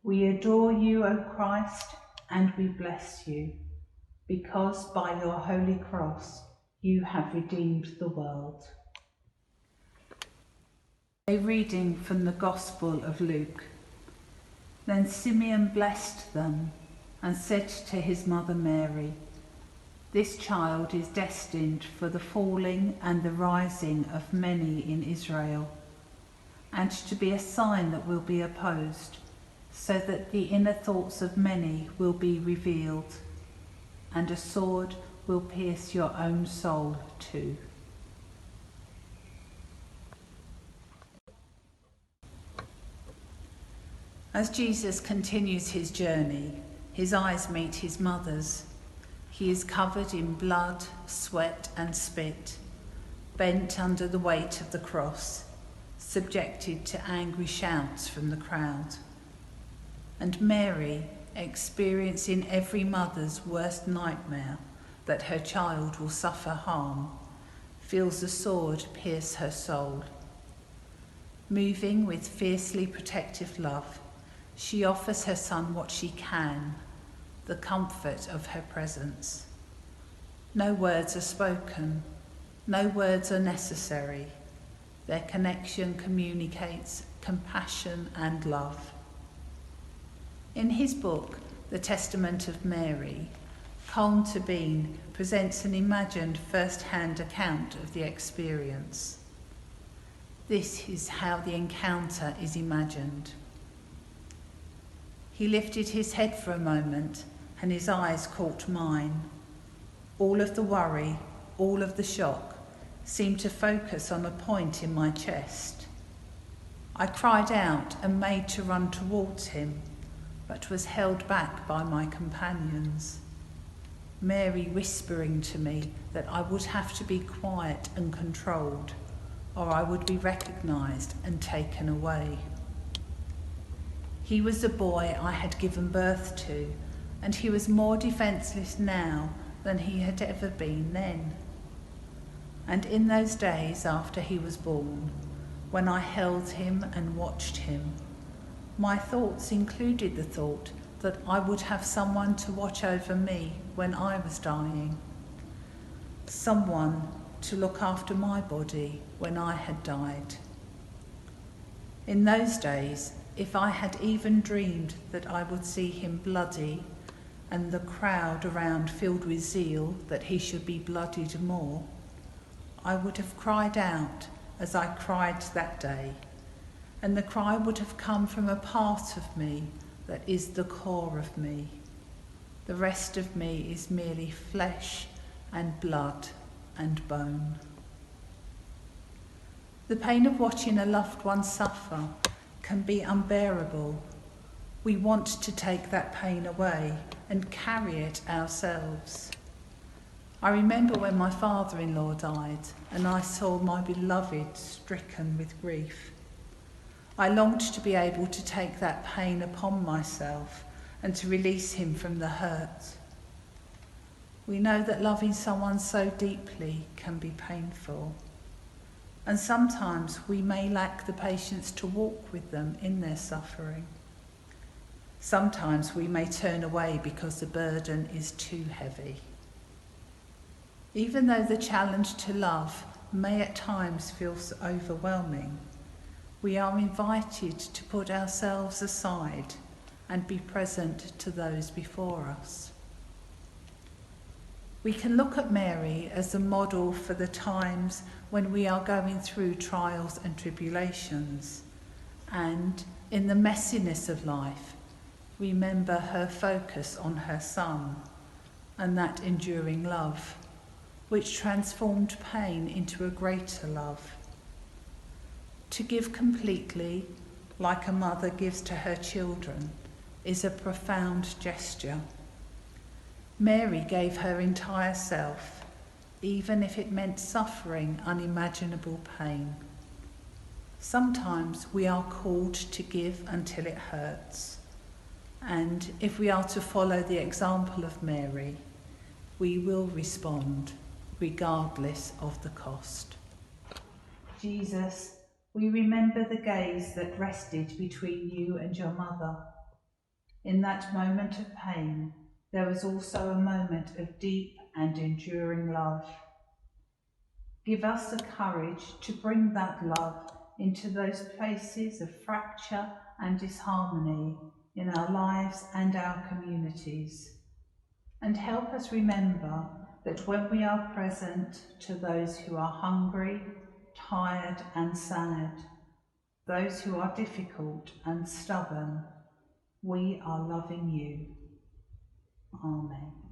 We adore you, O Christ, and we bless you, because by your holy cross you have redeemed the world. A reading from the Gospel of Luke. Then Simeon blessed them and said to his mother Mary, "This child is destined for the falling and the rising of many in Israel, and to be a sign that will be opposed, so that the inner thoughts of many will be revealed, and a sword will pierce your own soul too." As Jesus continues his journey, his eyes meet his mother's. He is covered in blood, sweat and spit, bent under the weight of the cross, subjected to angry shouts from the crowd. And Mary, experiencing every mother's worst nightmare, that her child will suffer harm, feels a sword pierce her soul. Moving with fiercely protective love, she offers her son what she can, the comfort of her presence. No words are spoken, no words are necessary. Their connection communicates compassion and love. In his book, The Testament of Mary, Colm Tabine presents an imagined first-hand account of the experience. This is how the encounter is imagined. He lifted his head for a moment and his eyes caught mine. All of the worry, all of the shock seemed to focus on a point in my chest. I cried out and made to run towards him, but was held back by my companions, Mary whispering to me that I would have to be quiet and controlled, or I would be recognised and taken away. He was the boy I had given birth to, and he was more defenceless now than he had ever been then. And in those days after he was born, when I held him and watched him, my thoughts included the thought that I would have someone to watch over me when I was dying, someone to look after my body when I had died. In those days, if I had even dreamed that I would see him bloody and the crowd around filled with zeal that he should be bloodied more, I would have cried out as I cried that day, and the cry would have come from a part of me that is the core of me. The rest of me is merely flesh and blood and bone. The pain of watching a loved one suffer can be unbearable. We want to take that pain away and carry it ourselves. I remember when my father-in-law died and I saw my beloved stricken with grief. I longed to be able to take that pain upon myself and to release him from the hurt. We know that loving someone so deeply can be painful, and sometimes we may lack the patience to walk with them in their suffering. Sometimes we may turn away because the burden is too heavy. Even though the challenge to love may at times feel overwhelming, we are invited to put ourselves aside and be present to those before us. We can look at Mary as a model for the times when we are going through trials and tribulations, and in the messiness of life, remember her focus on her son and that enduring love, which transformed pain into a greater love. To give completely, like a mother gives to her children, is a profound gesture. Mary gave her entire self, even if it meant suffering unimaginable pain. Sometimes we are called to give until it hurts, and if we are to follow the example of Mary, we will respond regardless of the cost. Jesus, we remember the gaze that rested between you and your mother, In that moment of pain, there was also a moment of deep and enduring love. Give us the courage to bring that love into those places of fracture and disharmony in our lives and our communities. And help us remember that when we are present to those who are hungry, tired and sad, those who are difficult and stubborn, we are loving you. Amen.